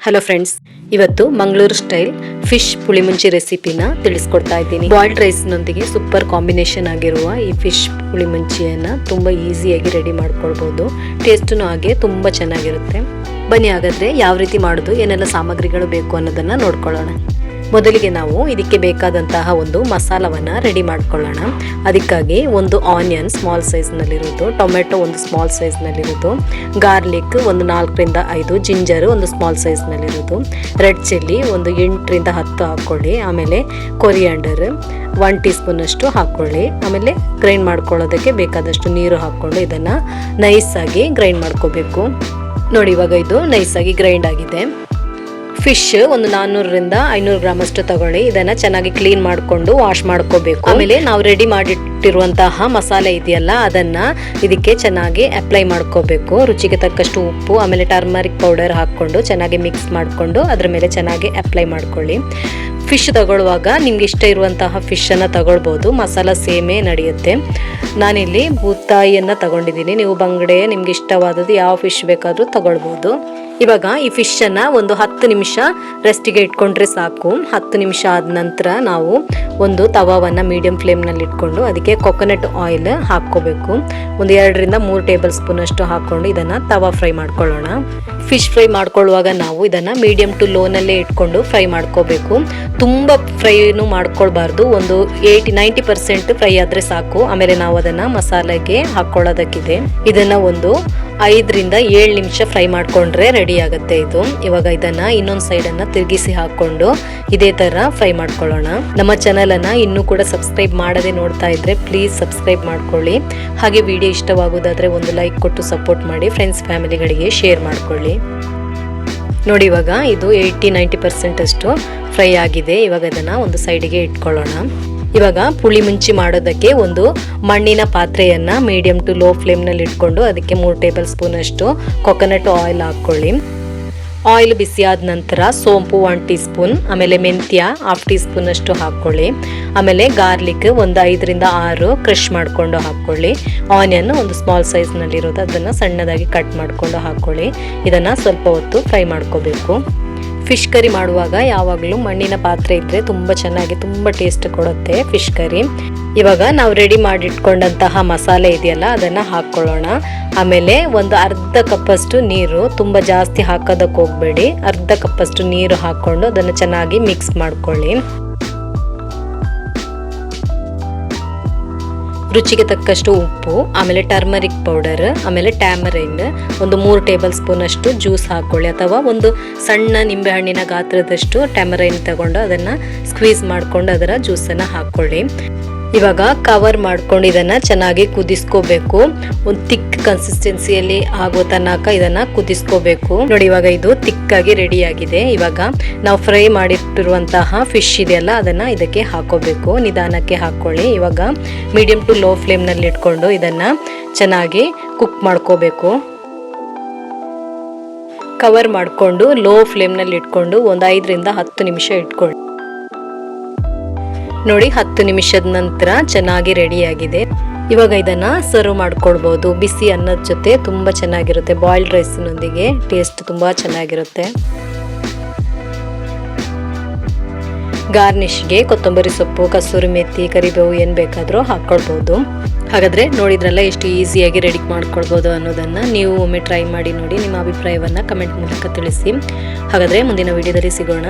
Hello friends, ಇವತ್ತು Mangaluru style fish ಪುಳಿಮುಂಚಿ ರೆಸಿಪಿನ ತಿಳಿಸ್ಕೊಡ್ತಾ ಇದ್ದೀನಿ. ಬಾಯ್ಲ್ಡ್ ರೈಸ್ನೊಂದಿಗೆ ಸೂಪರ್ ಕಾಂಬಿನೇಷನ್ ಆಗಿರುವ ಈ ಫಿಶ್ ಪುಳಿಮುಂಚಿಯನ್ನು ತುಂಬ ಈಸಿಯಾಗಿ ರೆಡಿ ಮಾಡ್ಕೊಳ್ಬೋದು. ಟೇಸ್ಟೂ ಹಾಗೆ ತುಂಬ ಚೆನ್ನಾಗಿರುತ್ತೆ. ಬನ್ನಿ ಹಾಗಾದರೆ ಯಾವ ರೀತಿ ಮಾಡೋದು, ಏನೆಲ್ಲ ಸಾಮಗ್ರಿಗಳು ಬೇಕು ಅನ್ನೋದನ್ನು ನೋಡ್ಕೊಳ್ಳೋಣ. ಮೊದಲಿಗೆ ನಾವು ಇದಕ್ಕೆ ಬೇಕಾದಂತಹ ಒಂದು ಮಸಾಲವನ್ನು ರೆಡಿ ಮಾಡ್ಕೊಳ್ಳೋಣ. ಅದಕ್ಕಾಗಿ ಒಂದು ಆನಿಯನ್ ಸ್ಮಾಲ್ ಸೈಜ್ನಲ್ಲಿರೋದು, ಟೊಮೆಟೊ ಒಂದು ಸ್ಮಾಲ್ ಸೈಜ್ನಲ್ಲಿರೋದು, ಗಾರ್ಲಿಕ್ ಒಂದು 4ರಿಂದ 5, ಜಿಂಜರು ಒಂದು ಸ್ಮಾಲ್ ಸೈಜ್ನಲ್ಲಿರೋದು, ರೆಡ್ ಚಿಲ್ಲಿ ಒಂದು 8ರಿಂದ 10 ಹಾಕ್ಕೊಳ್ಳಿ. ಆಮೇಲೆ ಕೊರಿಯಾಂಡರ್ 1 ಟೀ ಸ್ಪೂನಷ್ಟು ಹಾಕ್ಕೊಳ್ಳಿ. ಆಮೇಲೆ ಗ್ರೈಂಡ್ ಮಾಡ್ಕೊಳ್ಳೋದಕ್ಕೆ ಬೇಕಾದಷ್ಟು ನೀರು ಹಾಕ್ಕೊಂಡು ಇದನ್ನು ನೈಸಾಗಿ ಗ್ರೈಂಡ್ ಮಾಡ್ಕೋಬೇಕು. ನೋಡಿ, ಇವಾಗ ಇದು ನೈಸಾಗಿ ಗ್ರೈಂಡ್ ಆಗಿದೆ. ಫಿಶ್ ಒಂದು 400ರಿಂದ 500 ಗ್ರಾಮ್ ಅಷ್ಟು ತಗೊಳ್ಳಿ. ಇದನ್ನ ಚೆನ್ನಾಗಿ ಕ್ಲೀನ್ ಮಾಡಿಕೊಂಡು ವಾಶ್ ಮಾಡ್ಕೋಬೇಕು. ಆಮೇಲೆ ನಾವು ರೆಡಿ ಮಾಡಿಟ್ಟಿರುವಂತಹ ಮಸಾಲೆ ಇದೆಯಲ್ಲ, ಅದನ್ನ ಇದಕ್ಕೆ ಚೆನ್ನಾಗಿ ಅಪ್ಲೈ ಮಾಡ್ಕೋಬೇಕು. ರುಚಿಗೆ ತಕ್ಕಷ್ಟು ಉಪ್ಪು, ಆಮೇಲೆ ಟರ್ಮರಿಕ್ ಪೌಡರ್ ಹಾಕ್ಕೊಂಡು ಚೆನ್ನಾಗಿ ಮಿಕ್ಸ್ ಮಾಡಿಕೊಂಡು ಅದ್ರ ಮೇಲೆ ಚೆನ್ನಾಗಿ ಅಪ್ಲೈ ಮಾಡ್ಕೊಳ್ಳಿ. ಫಿಶ್ ತಗೊಳ್ಳುವಾಗ ನಿಮ್ಗೆ ಇಷ್ಟ ಇರುವಂತಹ ಫಿಶನ್ನು ತಗೊಳ್ಬೋದು. ಮಸಾಲ ಸೇಮೇ ನಡೆಯುತ್ತೆ. ನಾನಿಲ್ಲಿ ಬೂತಾಯಿಯನ್ನು ತಗೊಂಡಿದ್ದೀನಿ. ನೀವು ಬಂಗಡೆ ನಿಮ್ಗೆ ಇಷ್ಟವಾದದ್ದು ಯಾವ ಫಿಶ್ ಬೇಕಾದರೂ ತಗೊಳ್ಬೋದು. ಇವಾಗ ಈ ಫಿಶನ್ನು ಒಂದು 10 ನಿಮಿಷ ರೆಸ್ಟಿಗೆ ಇಟ್ಕೊಂಡ್ರೆ ಸಾಕು. 10 ನಿಮಿಷ ಆದ ನಂತರ ನಾವು ಒಂದು ತವಾವನ್ನು ಮೀಡಿಯಂ ಫ್ಲೇಮ್ನಲ್ಲಿ ಇಟ್ಕೊಂಡು ಅದಕ್ಕೆ ಕೊಕೊನಟ್ ಆಯಿಲ್ ಹಾಕ್ಕೋಬೇಕು. ಒಂದು 2ರಿಂದ 3 ಟೇಬಲ್ ಸ್ಪೂನ್ ಅಷ್ಟು ಹಾಕ್ಕೊಂಡು ಇದನ್ನು ತವಾ ಫ್ರೈ ಮಾಡ್ಕೊಳ್ಳೋಣ. ಫಿಶ್ ಫ್ರೈ ಮಾಡ್ಕೊಳ್ಳುವಾಗ ನಾವು ಇದನ್ನು ಮೀಡಿಯಂ ಟು ಲೋನಲ್ಲೇ ಇಟ್ಕೊಂಡು ಫ್ರೈ ಮಾಡ್ಕೋಬೇಕು. ತುಂಬ ಫ್ರೈನು ಮಾಡ್ಕೊಳ್ಬಾರ್ದು. ಒಂದು 80-90% ಫ್ರೈ ಆದರೆ ಸಾಕು. ಆಮೇಲೆ ನಾವು ಅದನ್ನು ಮಸಾಲೆಗೆ ಹಾಕ್ಕೊಳ್ಳೋದಕ್ಕಿದೆ. ಇದನ್ನು ಒಂದು 5ರಿಂದ 7 ನಿಮಿಷ ಫ್ರೈ ಮಾಡಿಕೊಂಡ್ರೆ ರೆಡಿ ಆಗುತ್ತೆ ಇದು. ಇವಾಗ ಇದನ್ನು ಇನ್ನೊಂದು ಸೈಡನ್ನು ತಿರುಗಿಸಿ ಹಾಕ್ಕೊಂಡು ಇದೇ ಥರ ಫ್ರೈ ಮಾಡ್ಕೊಳ್ಳೋಣ. ನಮ್ಮ ಚಾನಲನ್ನು ಇನ್ನೂ ಕೂಡ ಸಬ್ಸ್ಕ್ರೈಬ್ ಮಾಡದೆ ನೋಡ್ತಾ ಇದ್ದರೆ ಪ್ಲೀಸ್ ಸಬ್ಸ್ಕ್ರೈಬ್ ಮಾಡ್ಕೊಳ್ಳಿ. ಹಾಗೆ ವಿಡಿಯೋ ಇಷ್ಟವಾಗೋದಾದರೆ ಒಂದು ಲೈಕ್ ಕೊಟ್ಟು ಸಪೋರ್ಟ್ ಮಾಡಿ. ಫ್ರೆಂಡ್ಸ್ ಫ್ಯಾಮಿಲಿಗಳಿಗೆ ಶೇರ್ ಮಾಡ್ಕೊಳ್ಳಿ. ನೋಡಿ, ಇವಾಗ ಇದು 80-90% ಅಷ್ಟು ಫ್ರೈ ಆಗಿದೆ. ಇವಾಗ ಇದನ್ನು ಒಂದು ಸೈಡಿಗೆ ಇಟ್ಕೊಳ್ಳೋಣ. ಇವಾಗ ಪುಳಿ ಮುಂಚಿ ಮಾಡೋದಕ್ಕೆ ಒಂದು ಮಣ್ಣಿನ ಪಾತ್ರೆಯನ್ನು ಮೀಡಿಯಂ ಟು ಲೋ ಫ್ಲೇಮ್ನಲ್ಲಿ ಇಟ್ಕೊಂಡು ಅದಕ್ಕೆ 3 ಟೇಬಲ್ ಸ್ಪೂನ್ ಅಷ್ಟು ಕೊಕೊನಟ್ ಆಯಿಲ್ ಹಾಕ್ಕೊಳ್ಳಿ. ಆಯಿಲ್ ಬಿಸಿ ಆದ ನಂತರ ಸೋಂಪು 1 ಟೀ ಸ್ಪೂನ್, ಆಮೇಲೆ ಮೆಂತ್ಯ 1/2 ಟೀ ಸ್ಪೂನ್ ಅಷ್ಟು ಹಾಕ್ಕೊಳ್ಳಿ. ಆಮೇಲೆ ಗಾರ್ಲಿಕ್ ಒಂದು 5ರಿಂದ 6 ಕ್ರಷ್ ಮಾಡಿಕೊಂಡು ಹಾಕ್ಕೊಳ್ಳಿ. ಆನಿಯನ್ ಒಂದು ಸ್ಮಾಲ್ ಸೈಜ್ನಲ್ಲಿರೋದು, ಅದನ್ನು ಸಣ್ಣದಾಗಿ ಕಟ್ ಮಾಡಿಕೊಂಡು ಹಾಕ್ಕೊಳ್ಳಿ. ಇದನ್ನು ಸ್ವಲ್ಪ ಹೊತ್ತು ಫ್ರೈ ಮಾಡ್ಕೋಬೇಕು. ಫಿಶ್ ಕರಿ ಮಾಡುವಾಗ ಯಾವಾಗಲೂ ಮಣ್ಣಿನ ಪಾತ್ರೆ ಇದ್ದರೆ ತುಂಬ ಚೆನ್ನಾಗಿ ತುಂಬ ಟೇಸ್ಟ್ ಕೊಡುತ್ತೆ ಫಿಶ್ ಕರಿ. ಇವಾಗ ನಾವು ರೆಡಿ ಮಾಡಿಟ್ಕೊಂಡಂತಹ ಮಸಾಲೆ ಇದೆಯಲ್ಲ, ಅದನ್ನು ಹಾಕ್ಕೊಳ್ಳೋಣ. ಆಮೇಲೆ ಒಂದು ಅರ್ಧ ಕಪ್ಪಷ್ಟು ನೀರು, ತುಂಬ ಜಾಸ್ತಿ ಹಾಕೋದಕ್ಕೆ ಹೋಗಬೇಡಿ. ಅರ್ಧ ಕಪ್ಪಷ್ಟು ನೀರು ಹಾಕ್ಕೊಂಡು ಅದನ್ನು ಚೆನ್ನಾಗಿ ಮಿಕ್ಸ್ ಮಾಡ್ಕೊಳ್ಳಿ. ರುಚಿಗೆ ತಕ್ಕಷ್ಟು ಉಪ್ಪು, ಆಮೇಲೆ ಟರ್ಮರಿಕ್ ಪೌಡರ್, ಆಮೇಲೆ ಟ್ಯಾಮರೈನ್ ಒಂದು 3 ಟೇಬಲ್ ಸ್ಪೂನ್ ಅಷ್ಟು ಜ್ಯೂಸ್ ಹಾಕ್ಕೊಳ್ಳಿ. ಅಥವಾ ಒಂದು ಸಣ್ಣ ನಿಂಬೆಹಣ್ಣಿನ ಗಾತ್ರದಷ್ಟು ಟ್ಯಾಮರೈನ್ ತಗೊಂಡು ಅದನ್ನು ಸ್ಕ್ವೀಸ್ ಮಾಡಿಕೊಂಡು ಅದರ ಜ್ಯೂಸನ್ನು ಹಾಕ್ಕೊಳ್ಳಿ. ಇವಾಗ ಕವರ್ ಮಾಡ್ಕೊಂಡು ಇದನ್ನು ಚೆನ್ನಾಗಿ ಕುದಿಸ್ಕೋಬೇಕು. ಒಂದು ತಿಕ್ ಕನ್ಸಿಸ್ಟೆನ್ಸಿಯಲ್ಲಿ ಆಗೋ ತನಕ ಇದನ್ನು ಕುದಿಸ್ಕೋಬೇಕು. ನೋಡಿ, ಇವಾಗ ಇದು ತಿಕ್ಕಾಗಿ ರೆಡಿ ಆಗಿದೆ. ಇವಾಗ ನಾವು ಫ್ರೈ ಮಾಡಿಟ್ಟಿರುವಂತಹ ಫಿಶ್ ಇದೆಯಲ್ಲ, ಅದನ್ನು ಇದಕ್ಕೆ ಹಾಕೋಬೇಕು. ನಿಧಾನಕ್ಕೆ ಹಾಕ್ಕೊಳ್ಳಿ. ಇವಾಗ ಮೀಡಿಯಂ ಟು ಲೋ ಫ್ಲೇಮ್ನಲ್ಲಿ ಇಟ್ಕೊಂಡು ಇದನ್ನು ಚೆನ್ನಾಗಿ ಕುಕ್ ಮಾಡ್ಕೋಬೇಕು. ಕವರ್ ಮಾಡಿಕೊಂಡು ಲೋ ಫ್ಲೇಮ್ನಲ್ಲಿ ಇಟ್ಕೊಂಡು ಒಂದು 5ರಿಂದ 10 ನಿಮಿಷ ಇಟ್ಕೊಳ್ಳಿ. ನೋಡಿ, 10 ನಿಮಿಷದ ನಂತರ ಚೆನ್ನಾಗಿ ರೆಡಿಯಾಗಿದೆ. ಇವಾಗ ಇದನ್ನು ಸರ್ವ್ ಮಾಡ್ಕೊಳ್ಬೋದು. ಬಿಸಿ ಅನ್ನದ ಜೊತೆ ತುಂಬ ಚೆನ್ನಾಗಿರುತ್ತೆ. ಬಾಯ್ಲ್ಡ್ ರೈಸ್ನೊಂದಿಗೆ ಟೇಸ್ಟ್ ತುಂಬ ಚೆನ್ನಾಗಿರುತ್ತೆ. ಗಾರ್ನಿಷ್ಗೆ ಕೊತ್ತಂಬರಿ ಸೊಪ್ಪು, ಕಸೂರಿ ಮೆಥಿ, ಕರಿಬೇವು ಏನು ಬೇಕಾದರೂ ಹಾಕ್ಕೊಳ್ಬೋದು. ಹಾಗಾದರೆ ನೋಡಿದ್ರಲ್ಲ ಎಷ್ಟು ಈಸಿಯಾಗಿ ರೆಡಿ ಮಾಡ್ಕೊಳ್ಬೋದು ಅನ್ನೋದನ್ನು. ನೀವು ಒಮ್ಮೆ ಟ್ರೈ ಮಾಡಿ ನೋಡಿ. ನಿಮ್ಮ ಅಭಿಪ್ರಾಯವನ್ನು ಕಮೆಂಟ್ ಮೂಲಕ ತಿಳಿಸಿ. ಹಾಗಾದರೆ ಮುಂದಿನ ವಿಡಿಯೋದಲ್ಲಿ ಸಿಗೋಣ.